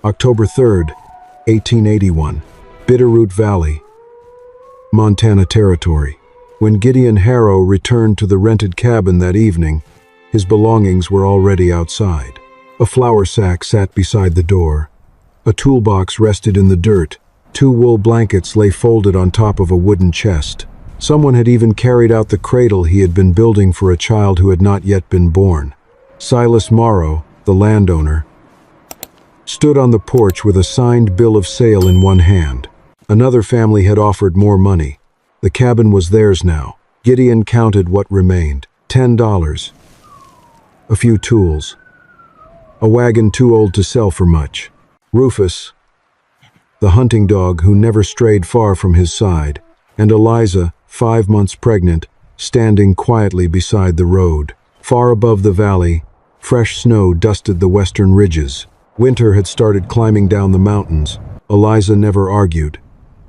October 3rd, 1881, Bitterroot Valley, Montana Territory. When Gideon Harrow returned to the rented cabin that evening, his belongings were already outside. A flour sack sat beside the door. A toolbox rested in the dirt. 2 wool blankets lay folded on top of a wooden chest. Someone had even carried out the cradle he had been building for a child who had not yet been born. Silas Morrow, the landowner, stood on the porch with a signed bill of sale in one hand. Another family had offered more money. The cabin was theirs now. Gideon counted what remained. $10. A few tools. A wagon too old to sell for much. Rufus, the hunting dog who never strayed far from his side, and Eliza, 5 months pregnant, standing quietly beside the road. Far above the valley, fresh snow dusted the western ridges. Winter had started climbing down the mountains. Eliza never argued.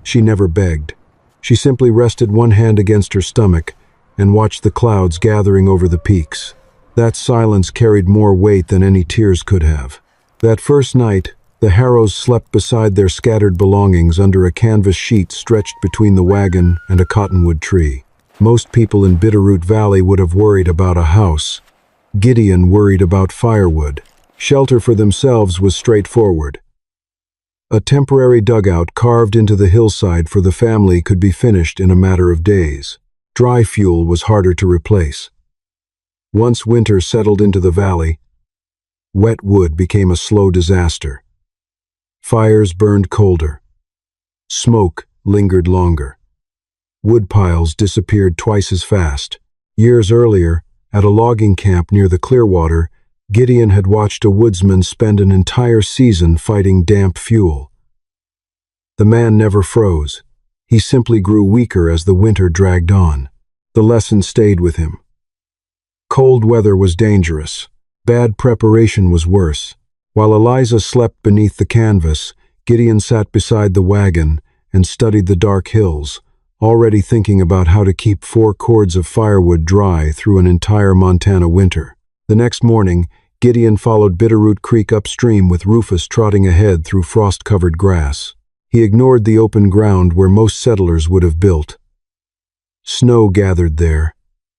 She never begged. She simply rested one hand against her stomach and watched the clouds gathering over the peaks. That silence carried more weight than any tears could have. That first night, the Harrows slept beside their scattered belongings under a canvas sheet stretched between the wagon and a cottonwood tree. Most people in Bitterroot Valley would have worried about a house. Gideon worried about firewood. Shelter for themselves was straightforward. A temporary dugout carved into the hillside for the family could be finished in a matter of days. Dry fuel was harder to replace. Once winter settled into the valley, wet wood became a slow disaster. Fires burned colder. Smoke lingered longer. Wood piles disappeared twice as fast. Years earlier, at a logging camp near the Clearwater, Gideon had watched a woodsman spend an entire season fighting damp fuel. The man never froze. He simply grew weaker as the winter dragged on. The lesson stayed with him. Cold weather was dangerous. Bad preparation was worse. While Eliza slept beneath the canvas, Gideon sat beside the wagon and studied the dark hills, already thinking about how to keep 4 cords of firewood dry through an entire Montana winter. The next morning, Gideon followed Bitterroot Creek upstream with Rufus trotting ahead through frost-covered grass. He ignored the open ground where most settlers would have built. Snow gathered there.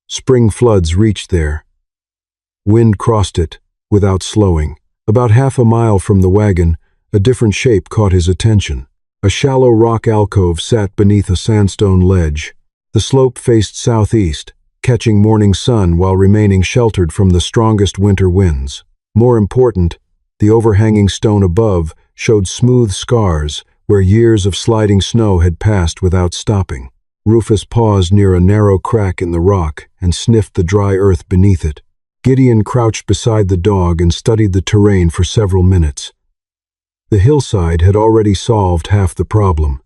Spring floods reached there. Wind crossed it, without slowing. About half a mile from the wagon, a different shape caught his attention. A shallow rock alcove sat beneath a sandstone ledge. The slope faced southeast, catching morning sun while remaining sheltered from the strongest winter winds. More important, the overhanging stone above showed smooth scars where years of sliding snow had passed without stopping. Rufus paused near a narrow crack in the rock and sniffed the dry earth beneath it. Gideon crouched beside the dog and studied the terrain for several minutes. The hillside had already solved half the problem.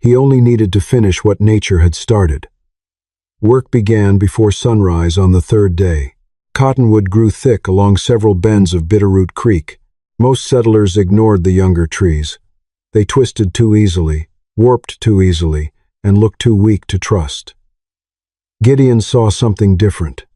He only needed to finish what nature had started. Work began before sunrise on the 3rd day. Cottonwood grew thick along several bends of Bitterroot Creek. Most settlers ignored the younger trees. They twisted too easily, warped too easily, and looked too weak to trust. Gideon saw something different.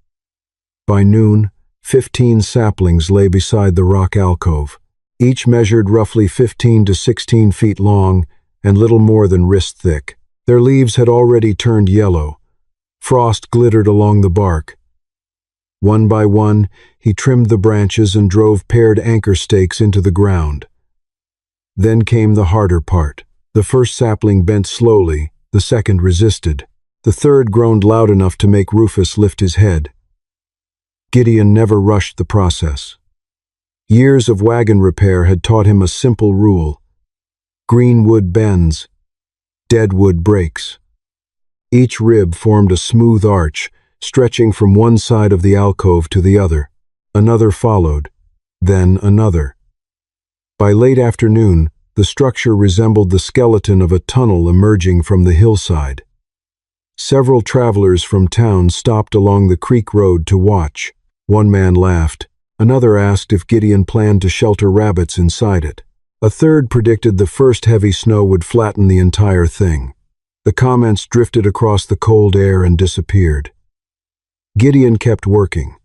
By noon, 15 saplings lay beside the rock alcove. Each measured roughly 15 to 16 feet long and little more than wrist thick. Their leaves had already turned yellow. Frost glittered along the bark. One by one, he trimmed the branches and drove paired anchor stakes into the ground. Then came the harder part. The first sapling bent slowly, the second resisted. The third groaned loud enough to make Rufus lift his head. Gideon never rushed the process. Years of wagon repair had taught him a simple rule. Green wood bends, dead wood breaks. Each rib formed a smooth arch, stretching from one side of the alcove to the other. Another followed, then another. By late afternoon, the structure resembled the skeleton of a tunnel emerging from the hillside. Several travelers from town stopped along the creek road to watch. One man laughed. Another asked if Gideon planned to shelter rabbits inside it. A third predicted the first heavy snow would flatten the entire thing. The comments drifted across the cold air and disappeared. Gideon kept working.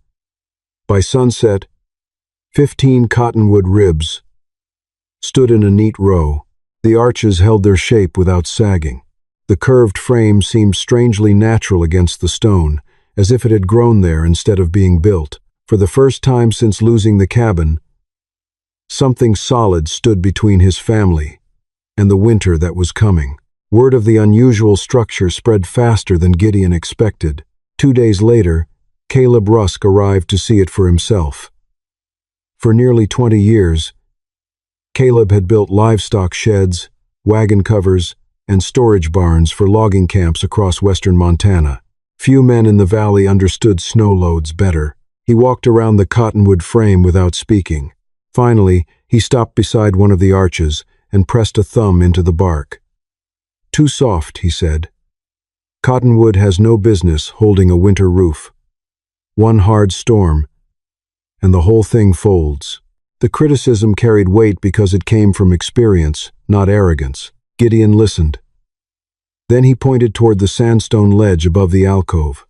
By sunset, 15 cottonwood ribs stood in a neat row. The arches held their shape without sagging. The curved frame seemed strangely natural against the stone, as if it had grown there instead of being built. For the first time since losing the cabin, something solid stood between his family and the winter that was coming. Word of the unusual structure spread faster than Gideon expected. 2 days later, Caleb Rusk arrived to see it for himself. For nearly 20 years, Caleb had built livestock sheds, wagon covers, and storage barns for logging camps across western Montana. Few men in the valley understood snow loads better. He walked around the cottonwood frame without speaking. Finally, he stopped beside one of the arches and pressed a thumb into the bark. "Too soft," he said. "Cottonwood has no business holding a winter roof. One hard storm, and the whole thing folds." The criticism carried weight because it came from experience, not arrogance. Gideon listened. Then he pointed toward the sandstone ledge above the alcove.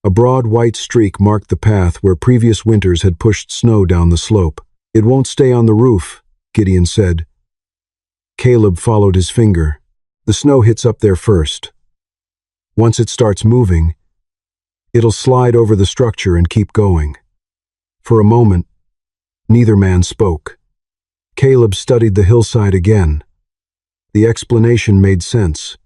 A broad white streak marked the path where previous winters had pushed snow down the slope. "It won't stay on the roof," Gideon said. Caleb followed his finger. "The snow hits up there first. Once it starts moving, it'll slide over the structure and keep going." For a moment, neither man spoke. Caleb studied the hillside again. The explanation made sense.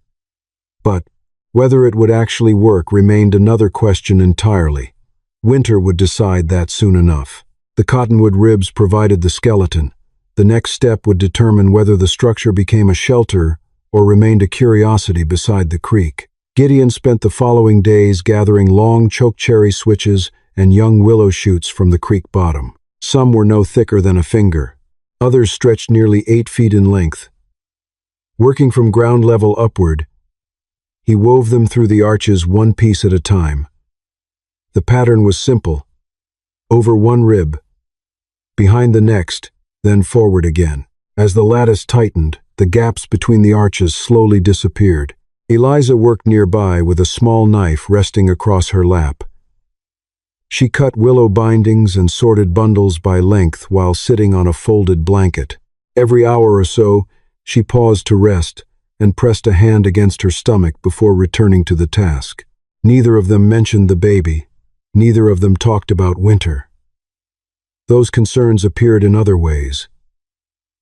But whether it would actually work remained another question entirely. Winter would decide that soon enough. The cottonwood ribs provided the skeleton. The next step would determine whether the structure became a shelter or remained a curiosity beside the creek. Gideon spent the following days gathering long chokecherry switches and young willow shoots from the creek bottom. Some were no thicker than a finger. Others stretched nearly 8 feet in length. Working from ground level upward, he wove them through the arches one piece at a time. The pattern was simple: over one rib, behind the next, then forward again. As the lattice tightened, the gaps between the arches slowly disappeared. Eliza worked nearby with a small knife resting across her lap. She cut willow bindings and sorted bundles by length while sitting on a folded blanket. Every hour or so, she paused to rest and pressed a hand against her stomach before returning to the task. Neither of them mentioned the baby. Neither of them talked about winter. Those concerns appeared in other ways.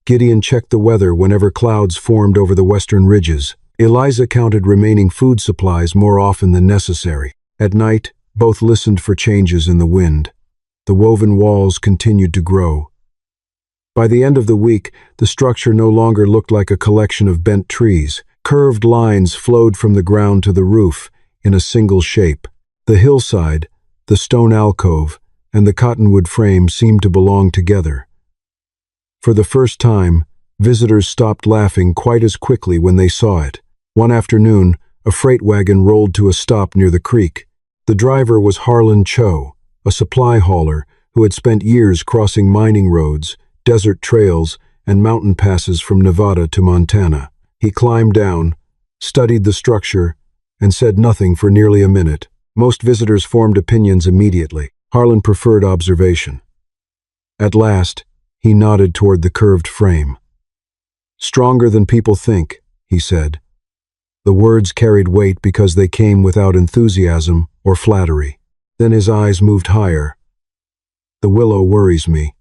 Gideon checked the weather whenever clouds formed over the western ridges. Eliza counted remaining food supplies more often than necessary. At night, both listened for changes in the wind. The woven walls continued to grow. By the end of the week, the structure no longer looked like a collection of bent trees. Curved lines flowed from the ground to the roof in a single shape. The hillside, the stone alcove, and the cottonwood frame seemed to belong together. For the first time, visitors stopped laughing quite as quickly when they saw it. One afternoon, a freight wagon rolled to a stop near the creek. The driver was Harlan Cho, a supply hauler who had spent years crossing mining roads, desert trails, and mountain passes from Nevada to Montana. He climbed down, studied the structure, and said nothing for nearly a minute. Most visitors formed opinions immediately. Harlan preferred observation. At last, he nodded toward the curved frame. "Stronger than people think," he said. The words carried weight because they came without enthusiasm or flattery. Then his eyes moved higher. "The willow worries me."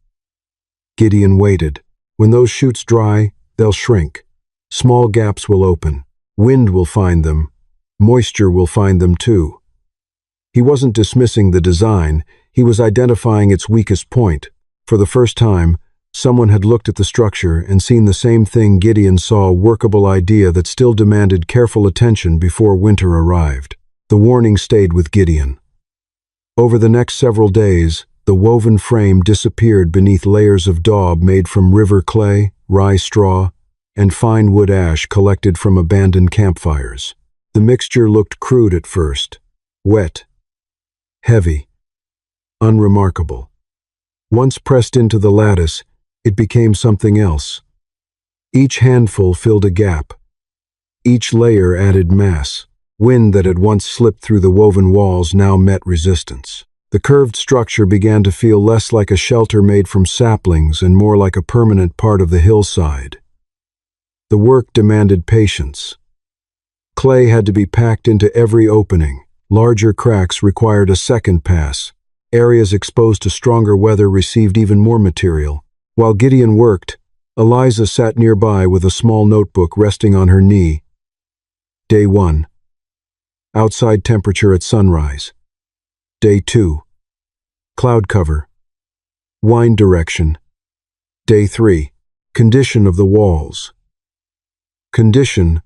Gideon waited. When those shoots dry, they'll shrink. Small gaps will open. Wind will find them. Moisture will find them too. He wasn't dismissing the design, he was identifying its weakest point. For the first time, someone had looked at the structure and seen the same thing Gideon saw, a workable idea that still demanded careful attention before winter arrived. The warning stayed with Gideon. Over the next several days, the woven frame disappeared beneath layers of daub made from river clay, rye straw, and fine wood ash collected from abandoned campfires. The mixture looked crude at first, wet, heavy, unremarkable. Once pressed into the lattice, it became something else. Each handful filled a gap. Each layer added mass. Wind that had once slipped through the woven walls now met resistance. The curved structure began to feel less like a shelter made from saplings and more like a permanent part of the hillside. The work demanded patience. Clay had to be packed into every opening. Larger cracks required a second pass. Areas exposed to stronger weather received even more material. While Gideon worked, Eliza sat nearby with a small notebook resting on her knee. Day 1. Outside temperature at sunrise. Day 2. Cloud cover. Wind direction. Day 3. Condition of the walls. Condition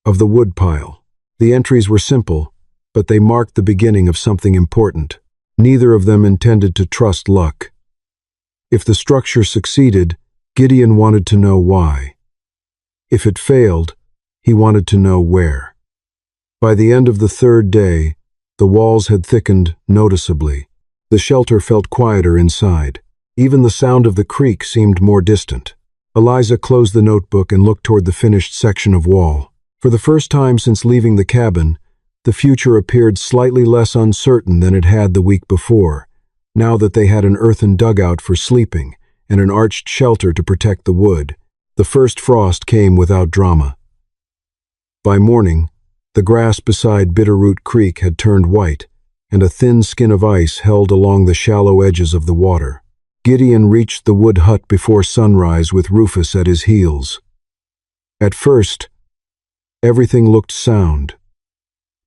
of the woodpile. The entries were simple, but they marked the beginning of something important. Neither of them intended to trust luck. If the structure succeeded, Gideon wanted to know why. If it failed, he wanted to know where. By the end of the third day, the walls had thickened noticeably. The shelter felt quieter inside. Even the sound of the creek seemed more distant. Eliza closed the notebook and looked toward the finished section of wall. For the first time since leaving the cabin, the future appeared slightly less uncertain than it had the week before, now that they had an earthen dugout for sleeping and an arched shelter to protect the wood. The first frost came without drama. By morning, the grass beside Bitterroot Creek had turned white, and a thin skin of ice held along the shallow edges of the water. Gideon reached the wood hut before sunrise with Rufus at his heels. At first, everything looked sound.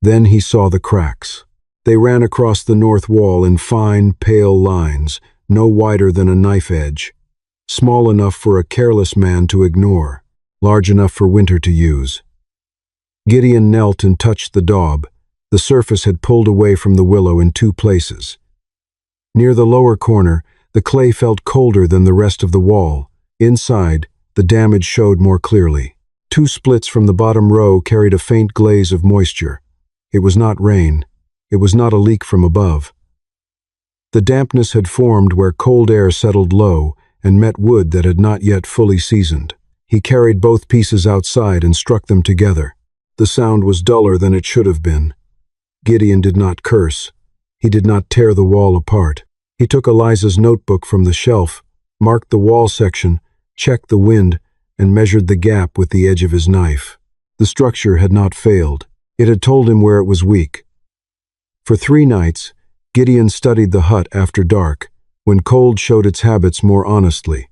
Then he saw the cracks. They ran across the north wall in fine, pale lines, no wider than a knife edge, small enough for a careless man to ignore, large enough for Winter to use. Gideon knelt and touched the daub. The surface had pulled away from the willow in 2 places. Near the lower corner, the clay felt colder than the rest of the wall. Inside, the damage showed more clearly. 2 splits from the bottom row carried a faint glaze of moisture. It was not rain. It was not a leak from above. The dampness had formed where cold air settled low and met wood that had not yet fully seasoned. He carried both pieces outside and struck them together. The sound was duller than it should have been. Gideon did not curse. He did not tear the wall apart. He took Eliza's notebook from the shelf, marked the wall section, checked the wind, and measured the gap with the edge of his knife. The structure had not failed. It had told him where it was weak. For 3 nights, Gideon studied the hut after dark, when cold showed its habits more honestly.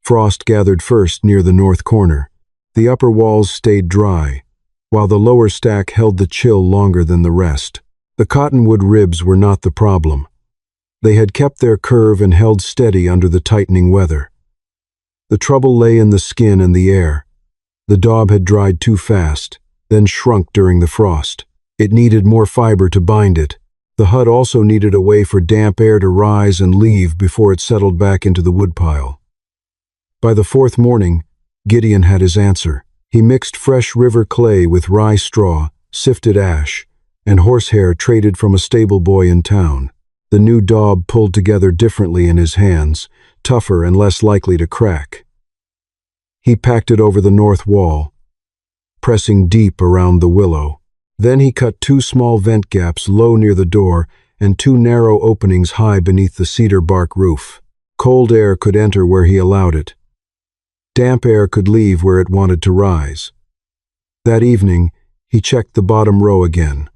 Frost gathered first near the north corner. The upper walls stayed dry, while the lower stack held the chill longer than the rest. The cottonwood ribs were not the problem. They had kept their curve and held steady under the tightening weather. The trouble lay in the skin and the air. The daub had dried too fast, then shrunk during the frost. It needed more fiber to bind it. The hut also needed a way for damp air to rise and leave before it settled back into the woodpile. By the 4th morning, Gideon had his answer. He mixed fresh river clay with rye straw, sifted ash, and horsehair traded from a stable boy in town. The new daub pulled together differently in his hands, tougher and less likely to crack. He packed it over the north wall, pressing deep around the willow. Then he cut 2 small vent gaps low near the door and 2 narrow openings high beneath the cedar bark roof. Cold air could enter where he allowed it. Damp air could leave where it wanted to rise. That evening, he checked the bottom row again.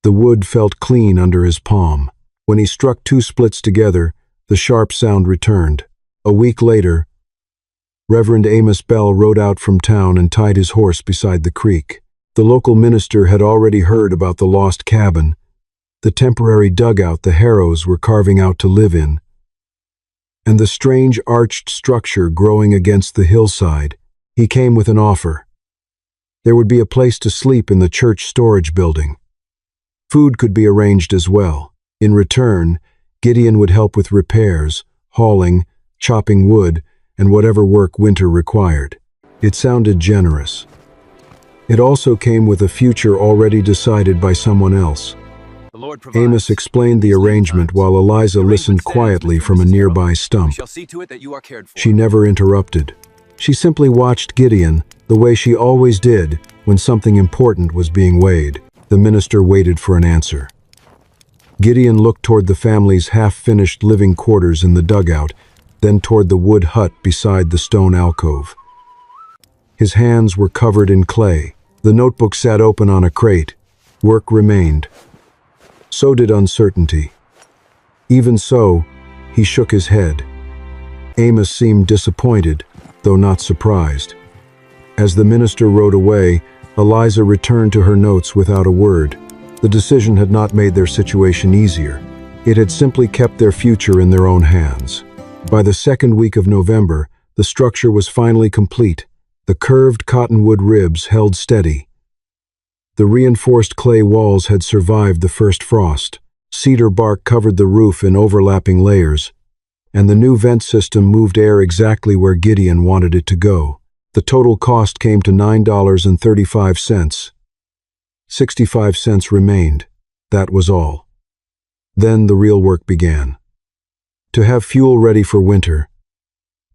The wood felt clean under his palm. When he struck 2 splits together, the sharp sound returned. A week later, Reverend Amos Bell rode out from town and tied his horse beside the creek. The local minister had already heard about the lost cabin, the temporary dugout the Harrows were carving out to live in, and the strange arched structure growing against the hillside. He came with an offer. There would be a place to sleep in the church storage building. Food could be arranged as well. In return, Gideon would help with repairs, hauling, chopping wood, and whatever work Winter required. It sounded generous. It also came with a future already decided by someone else. Amos explained the arrangement while Eliza listened quietly from a nearby stump. She never interrupted. She simply watched Gideon the way she always did when something important was being weighed. The minister waited for an answer. Gideon looked toward the family's half-finished living quarters in the dugout, then toward the wood hut beside the stone alcove. His hands were covered in clay. The notebook sat open on a crate. Work remained. So did uncertainty. Even so, he shook his head. Amos seemed disappointed, though not surprised. As the minister rode away, Eliza returned to her notes without a word. The decision had not made their situation easier. It had simply kept their future in their own hands. By the second week of November, the structure was finally complete. The curved cottonwood ribs held steady. The reinforced clay walls had survived the first frost. Cedar bark covered the roof in overlapping layers, and the new vent system moved air exactly where Gideon wanted it to go. The total cost came to $9.35. 65 cents remained. That was all. Then the real work began. To have fuel ready for winter,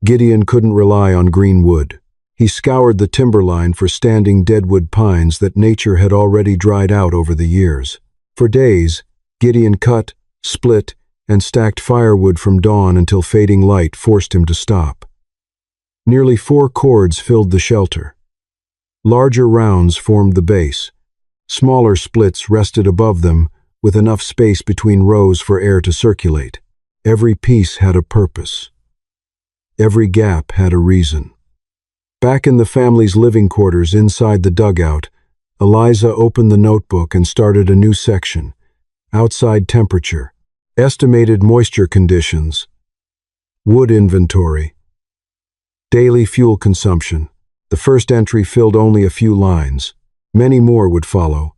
Gideon couldn't rely on green wood. He scoured the timberline for standing deadwood pines that nature had already dried out over the years. For days, Gideon cut, split, and stacked firewood from dawn until fading light forced him to stop. Nearly 4 cords filled the shelter. Larger rounds formed the base. Smaller splits rested above them, with enough space between rows for air to circulate. Every piece had a purpose. Every gap had a reason. Back in the family's living quarters inside the dugout, Eliza opened the notebook and started a new section. Outside temperature, estimated moisture conditions, wood inventory, daily fuel consumption. The first entry filled only a few lines. Many more would follow.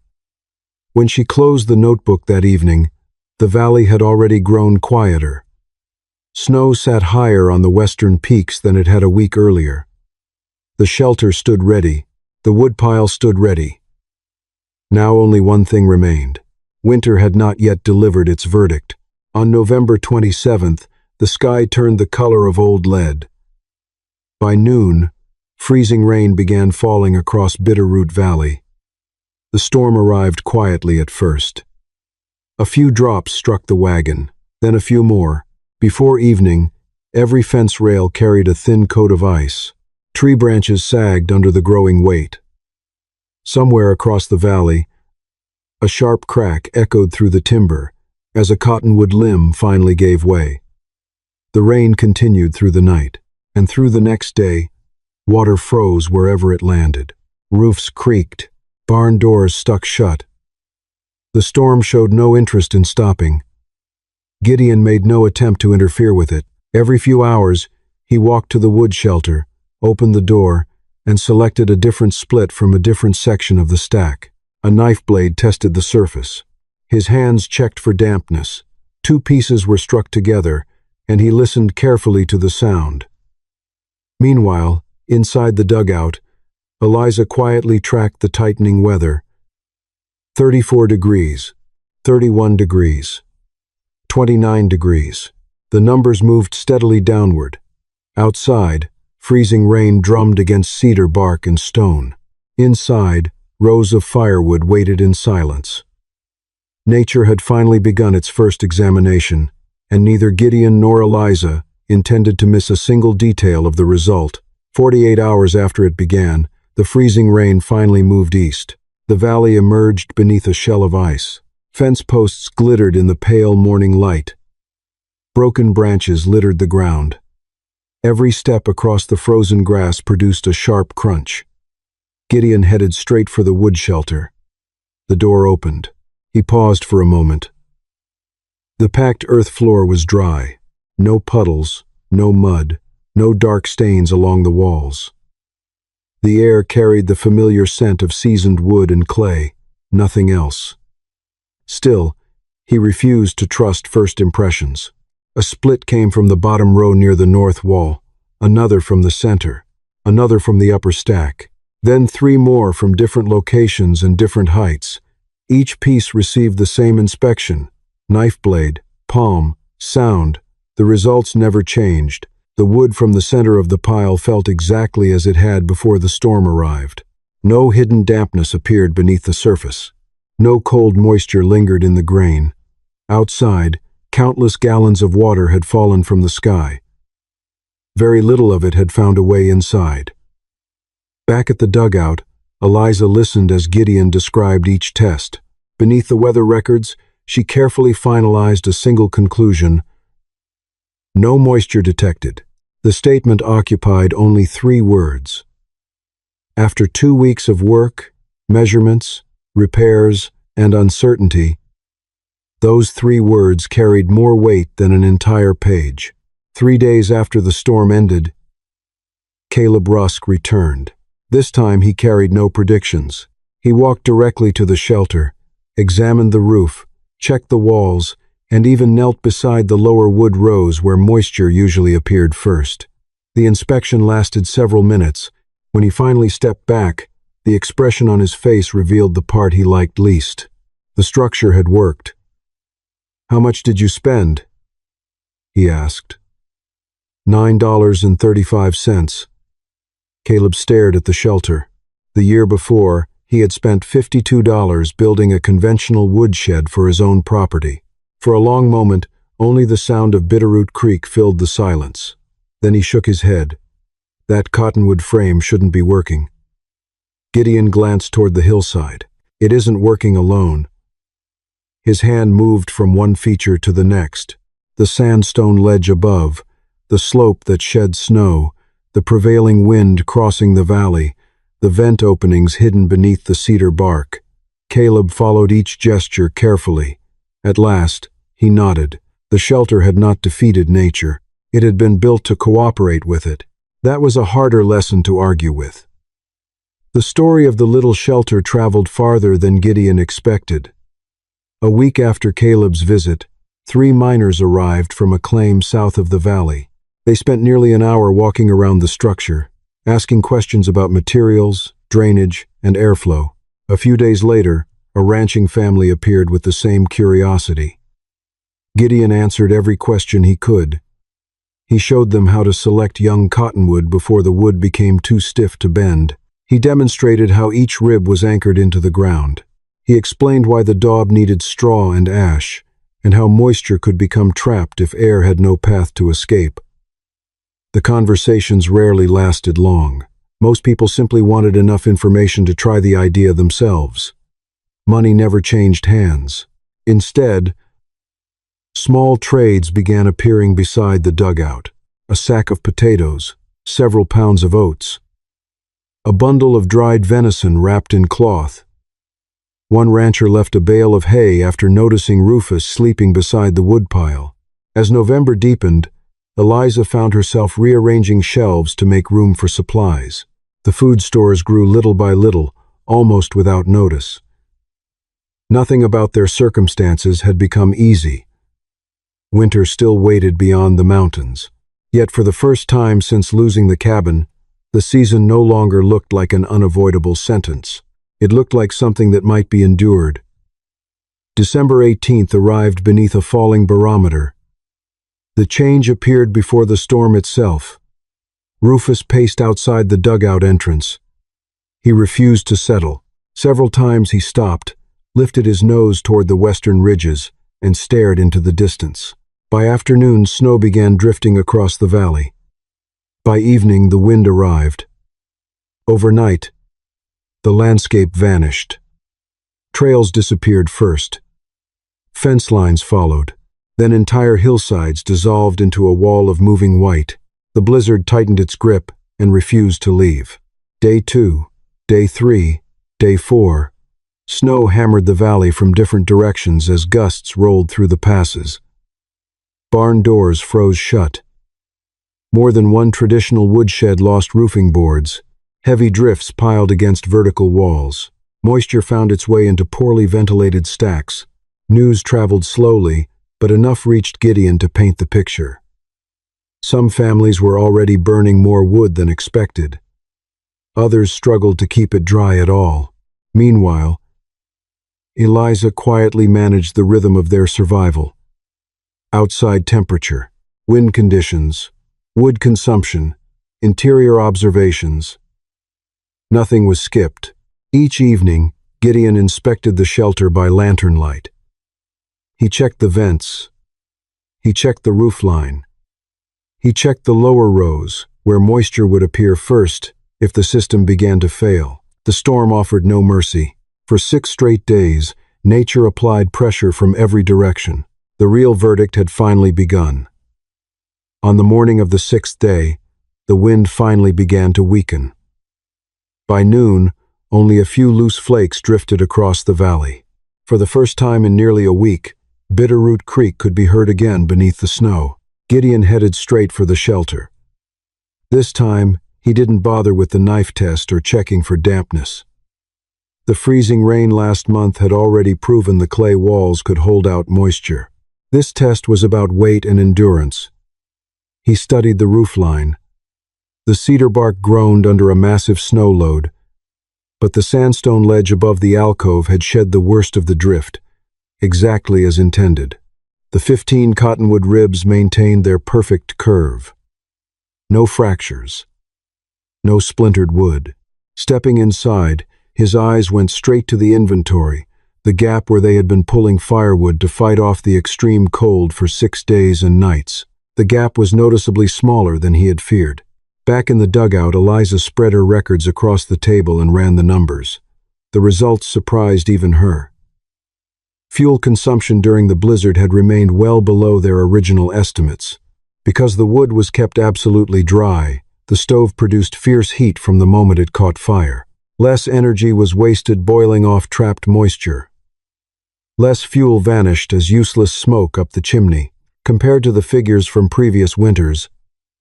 When she closed the notebook that evening, the valley had already grown quieter. Snow sat higher on the western peaks than it had a week earlier. The shelter stood ready. The woodpile stood ready. Now only one thing remained. Winter had not yet delivered its verdict. On November 27th, the sky turned the color of old lead. By noon, freezing rain began falling across Bitterroot Valley. The storm arrived quietly at first. A few drops struck the wagon, then a few more. Before evening, every fence rail carried a thin coat of ice. Tree branches sagged under the growing weight. Somewhere across the valley, a sharp crack echoed through the timber as a cottonwood limb finally gave way. The rain continued through the night, and through the next day, water froze wherever it landed. Roofs creaked, barn doors stuck shut. The storm showed no interest in stopping. Gideon made no attempt to interfere with it. Every few hours, he walked to the wood shelter, opened the door, and selected a different split from a different section of the stack. A knife blade tested the surface. His hands checked for dampness. 2 pieces were struck together, and he listened carefully to the sound. Meanwhile, inside the dugout, Eliza quietly tracked the tightening weather. 34 degrees, 31 degrees, 29 degrees. The numbers moved steadily downward. Outside, freezing rain drummed against cedar bark and stone. Inside, rows of firewood waited in silence. Nature had finally begun its first examination, and neither Gideon nor Eliza intended to miss a single detail of the result. 48 hours after it began, the freezing rain finally moved east. The valley emerged beneath a shell of ice. Fence posts glittered in the pale morning light. Broken branches littered the ground. Every step across the frozen grass produced a sharp crunch. Gideon headed straight for the wood shelter. The door opened. He paused for a moment. The packed earth floor was dry. No puddles, no mud, no dark stains along the walls. The air carried the familiar scent of seasoned wood and clay, nothing else. Still, he refused to trust first impressions. A split came from the bottom row near the north wall, another from the center, another from the upper stack, then 3 more from different locations and different heights. Each piece received the same inspection: knife blade, palm, sound. The results never changed. The wood from the center of the pile felt exactly as it had before the storm arrived. No hidden dampness appeared beneath the surface. No cold moisture lingered in the grain. Outside, countless gallons of water had fallen from the sky. Very little of it had found a way inside. Back at the dugout, Eliza listened as Gideon described each test. Beneath the weather records, she carefully finalized a single conclusion: no moisture detected. The statement occupied only 3 words. After 2 weeks of work, measurements, repairs, and uncertainty, those 3 words carried more weight than an entire page. 3 days after the storm ended, Caleb Rusk returned. This time he carried no predictions. He walked directly to the shelter, examined the roof, checked the walls, and even knelt beside the lower wood rows where moisture usually appeared first. The inspection lasted several minutes. When he finally stepped back, the expression on his face revealed the part he liked least. The structure had worked. "How much did you spend?" he asked. $9.35. Caleb stared at the shelter. The year before, he had spent $52 building a conventional woodshed for his own property. For a long moment, only the sound of Bitterroot Creek filled the silence. Then he shook his head. That cottonwood frame shouldn't be working. Gideon glanced toward the hillside. It isn't working alone. His hand moved from one feature to the next. The sandstone ledge above, the slope that shed snow, the prevailing wind crossing the valley, the vent openings hidden beneath the cedar bark. Caleb followed each gesture carefully. At last, he nodded. The shelter had not defeated nature. It had been built to cooperate with it. That was a harder lesson to argue with. The story of the little shelter traveled farther than Gideon expected. A week after Caleb's visit, 3 miners arrived from a claim south of the valley. They spent nearly an hour walking around the structure, asking questions about materials, drainage, and airflow. A few days later, a ranching family appeared with the same curiosity. Gideon answered every question he could. He showed them how to select young cottonwood before the wood became too stiff to bend. He demonstrated how each rib was anchored into the ground. He explained why the daub needed straw and ash, and how moisture could become trapped if air had no path to escape. The conversations rarely lasted long. Most people simply wanted enough information to try the idea themselves. Money never changed hands. Instead, small trades began appearing beside the dugout: a sack of potatoes, several pounds of oats, a bundle of dried venison wrapped in cloth. One rancher left a bale of hay after noticing Rufus sleeping beside the woodpile. As November deepened, Eliza found herself rearranging shelves to make room for supplies. The food stores grew little by little, almost without notice. Nothing about their circumstances had become easy. Winter still waited beyond the mountains. Yet for the first time since losing the cabin, the season no longer looked like an unavoidable sentence. It looked like something that might be endured. December 18th arrived beneath a falling barometer. The change appeared before the storm itself. Rufus paced outside the dugout entrance. He refused to settle. Several times he stopped, lifted his nose toward the western ridges, and stared into the distance. By afternoon, snow began drifting across the valley. By evening, the wind arrived. Overnight, the landscape vanished. Trails disappeared first. Fence lines followed. Then entire hillsides dissolved into a wall of moving white. The blizzard tightened its grip and refused to leave. Day 2, Day 3, Day 4. Snow hammered the valley from different directions as gusts rolled through the passes. Barn doors froze shut. More than one traditional woodshed lost roofing boards. Heavy drifts piled against vertical walls. Moisture found its way into poorly ventilated stacks. News traveled slowly, but enough reached Gideon to paint the picture. Some families were already burning more wood than expected. Others struggled to keep it dry at all. Meanwhile, Eliza quietly managed the rhythm of their survival. Outside temperature, wind conditions, wood consumption, interior observations. Nothing was skipped. Each evening, Gideon inspected the shelter by lantern light. He checked the vents. He checked the roofline. He checked the lower rows, where moisture would appear first if the system began to fail. The storm offered no mercy. For 6 straight days, nature applied pressure from every direction. The real verdict had finally begun. On the morning of the 6th day, the wind finally began to weaken. By noon, only a few loose flakes drifted across the valley. For the first time in nearly a week, Bitterroot Creek could be heard again beneath the snow. Gideon headed straight for the shelter. This time, he didn't bother with the knife test or checking for dampness. The freezing rain last month had already proven the clay walls could hold out moisture. This test was about weight and endurance. He studied the roofline. The cedar bark groaned under a massive snow load, but the sandstone ledge above the alcove had shed the worst of the drift, exactly as intended. The 15 cottonwood ribs maintained their perfect curve. No fractures. No splintered wood. Stepping inside, his eyes went straight to the inventory, the gap where they had been pulling firewood to fight off the extreme cold for 6 days and nights. The gap was noticeably smaller than he had feared. Back in the dugout, Eliza spread her records across the table and ran the numbers. The results surprised even her. Fuel consumption during the blizzard had remained well below their original estimates. Because the wood was kept absolutely dry, the stove produced fierce heat from the moment it caught fire. Less energy was wasted boiling off trapped moisture. Less fuel vanished as useless smoke up the chimney. Compared to the figures from previous winters,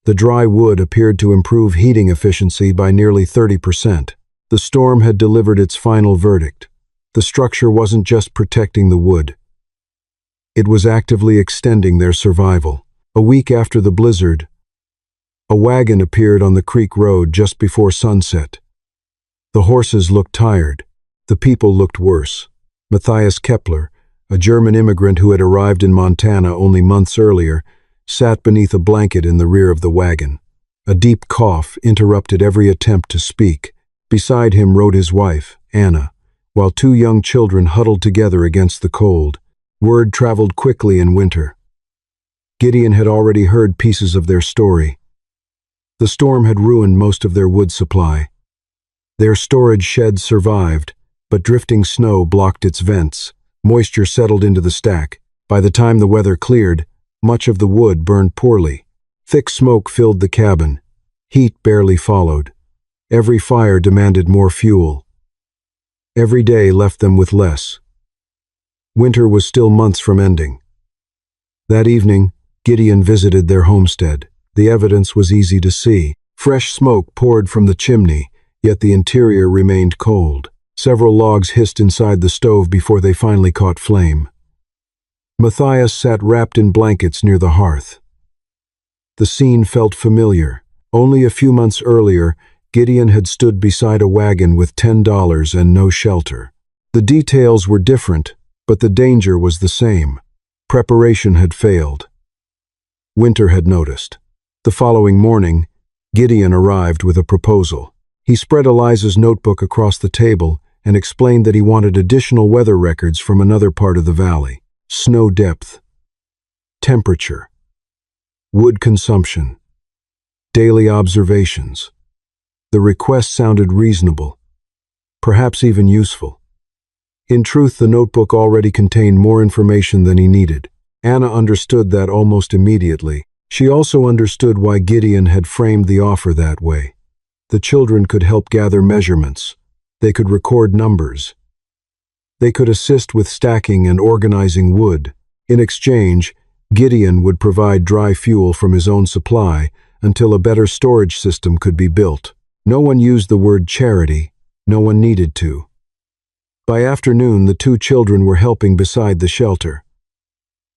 the dry wood appeared to improve heating efficiency by nearly 30%. The storm had delivered its final verdict. The structure wasn't just protecting the wood. It was actively extending their survival. A week after the blizzard, a wagon appeared on the creek road just before sunset. The horses looked tired. The people looked worse. Matthias Kepler, a German immigrant who had arrived in Montana only months earlier, sat beneath a blanket in the rear of the wagon. A deep cough interrupted every attempt to speak. Beside him rode his wife, Anna, while 2 young children huddled together against the cold. Word traveled quickly in winter. Gideon had already heard pieces of their story. The storm had ruined most of their wood supply. Their storage sheds survived, but drifting snow blocked its vents. Moisture settled into the stack. By the time the weather cleared, much of the wood burned poorly. Thick smoke filled the cabin. Heat barely followed. Every fire demanded more fuel. Every day left them with less. Winter was still months from ending. That evening, Gideon visited their homestead. The evidence was easy to see. Fresh smoke poured from the chimney, yet the interior remained cold. Several logs hissed inside the stove before they finally caught flame. Matthias sat wrapped in blankets near the hearth. The scene felt familiar. Only a few months earlier, Gideon had stood beside a wagon with $10 and no shelter. The details were different, but the danger was the same. Preparation had failed. Winter had noticed. The following morning, Gideon arrived with a proposal. He spread Eliza's notebook across the table and explained that he wanted additional weather records from another part of the valley. Snow depth, temperature, wood consumption, daily observations. The request sounded reasonable, perhaps even useful. In truth, the notebook already contained more information than he needed. Anna understood that almost immediately. She also understood why Gideon had framed the offer that way. The children could help gather measurements. They could record numbers. They could assist with stacking and organizing wood. In exchange, Gideon would provide dry fuel from his own supply until a better storage system could be built. No one used the word charity. No one needed to. By afternoon, the 2 children were helping beside the shelter.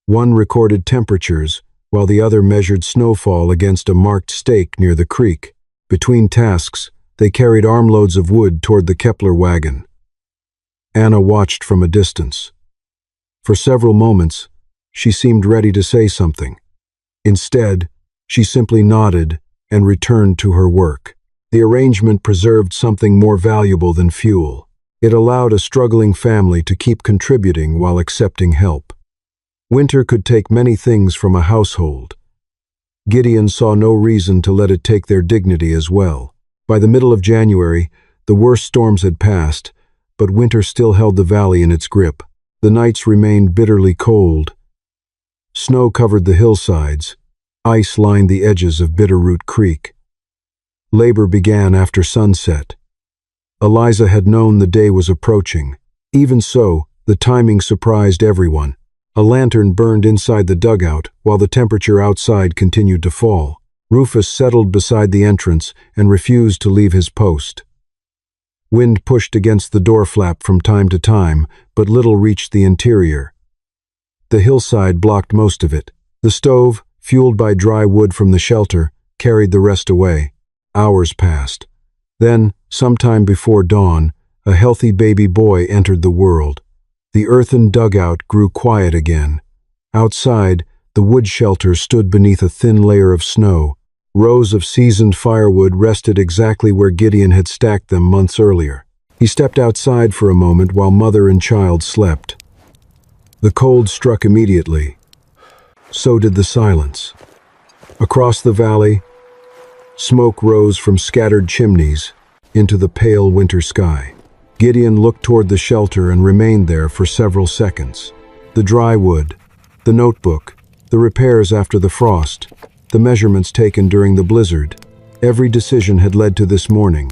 One recorded temperatures, while the other measured snowfall against a marked stake near the creek. Between tasks, they carried armloads of wood toward the Kepler wagon. Anna watched from a distance. For several moments, she seemed ready to say something. Instead, she simply nodded and returned to her work. The arrangement preserved something more valuable than fuel. It allowed a struggling family to keep contributing while accepting help. Winter could take many things from a household. Gideon saw no reason to let it take their dignity as well. By the middle of January, the worst storms had passed, but winter still held the valley in its grip. The nights remained bitterly cold. Snow covered the hillsides. Ice lined the edges of Bitterroot Creek. Labor began after sunset. Eliza had known the day was approaching. Even so, the timing surprised everyone. A lantern burned inside the dugout while the temperature outside continued to fall. Rufus settled beside the entrance and refused to leave his post. Wind pushed against the door flap from time to time, but little reached the interior. The hillside blocked most of it. The stove, fueled by dry wood from the shelter, carried the rest away. Hours passed. Then, sometime before dawn, a healthy baby boy entered the world. The earthen dugout grew quiet again. Outside, the wood shelter stood beneath a thin layer of snow. Rows of seasoned firewood rested exactly where Gideon had stacked them months earlier. He stepped outside for a moment while mother and child slept. The cold struck immediately. So did the silence. Across the valley, smoke rose from scattered chimneys into the pale winter sky. Gideon looked toward the shelter and remained there for several seconds. The dry wood, the notebook, the repairs after the frost, the measurements taken during the blizzard. Every decision had led to this morning.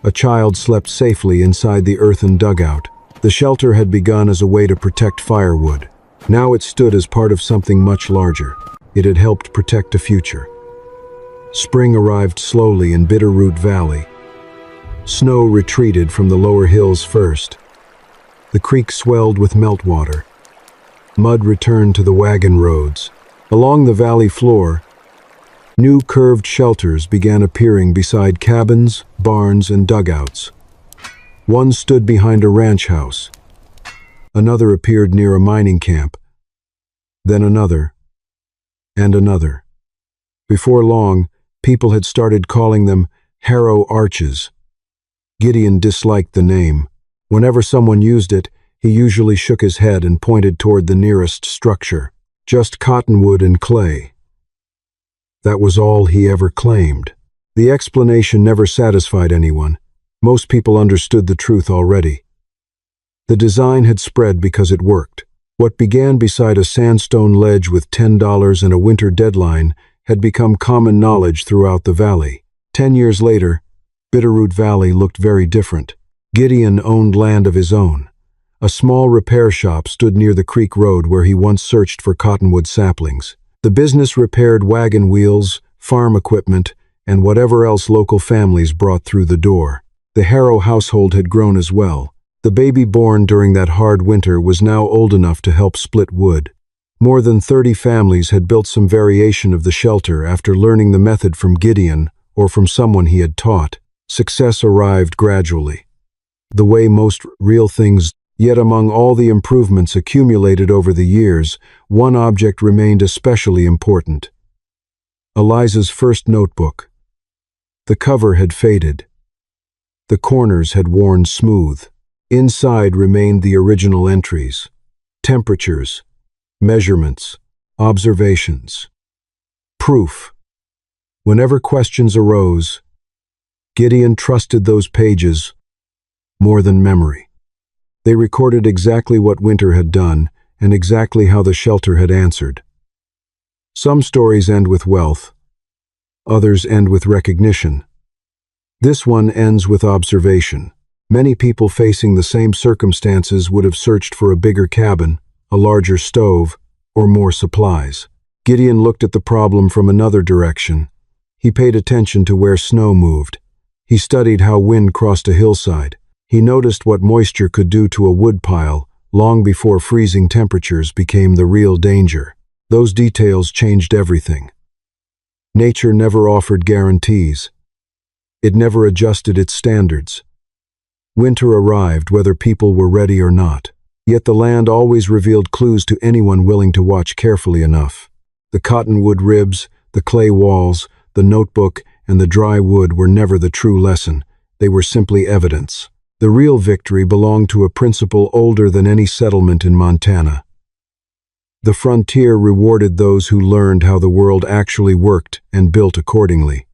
A child slept safely inside the earthen dugout. The shelter had begun as a way to protect firewood. Now it stood as part of something much larger. It had helped protect a future. Spring arrived slowly in Bitterroot Valley. Snow retreated from the lower hills first. The creek swelled with meltwater. Mud returned to the wagon roads. Along the valley floor, new curved shelters began appearing beside cabins, barns, and dugouts. One stood behind a ranch house. Another appeared near a mining camp. Then another, and another. Before long, people had started calling them Harrow Arches. Gideon disliked the name. Whenever someone used it, he usually shook his head and pointed toward the nearest structure. Just cottonwood and clay. That was all he ever claimed. The explanation never satisfied anyone. Most people understood the truth already. The design had spread because it worked. What began beside a sandstone ledge with $10 and a winter deadline had become common knowledge throughout the valley. 10 years later, Bitterroot Valley looked very different. Gideon owned land of his own. A small repair shop stood near the creek road where he once searched for cottonwood saplings. The business repaired wagon wheels, farm equipment, and whatever else local families brought through the door. The Harrow household had grown as well. The baby born during that hard winter was now old enough to help split wood. More than 30 families had built some variation of the shelter after learning the method from Gideon or from someone he had taught. Success arrived gradually. The way most real things. Yet among all the improvements accumulated over the years, one object remained especially important. Eliza's first notebook. The cover had faded. The corners had worn smooth. Inside remained the original entries. Temperatures, measurements, observations. Proof. Whenever questions arose, Gideon trusted those pages more than memory. They recorded exactly what winter had done and exactly how the shelter had answered. Some stories end with wealth. Others end with recognition. This one ends with observation. Many people facing the same circumstances would have searched for a bigger cabin, a larger stove, or more supplies. Gideon looked at the problem from another direction. He paid attention to where snow moved. He studied how wind crossed a hillside. He noticed what moisture could do to a woodpile long before freezing temperatures became the real danger. Those details changed everything. Nature never offered guarantees. It never adjusted its standards. Winter arrived whether people were ready or not. Yet the land always revealed clues to anyone willing to watch carefully enough. The cottonwood ribs, the clay walls, the notebook, and the dry wood were never the true lesson. They were simply evidence. The real victory belonged to a principle older than any settlement in Montana. The frontier rewarded those who learned how the world actually worked and built accordingly.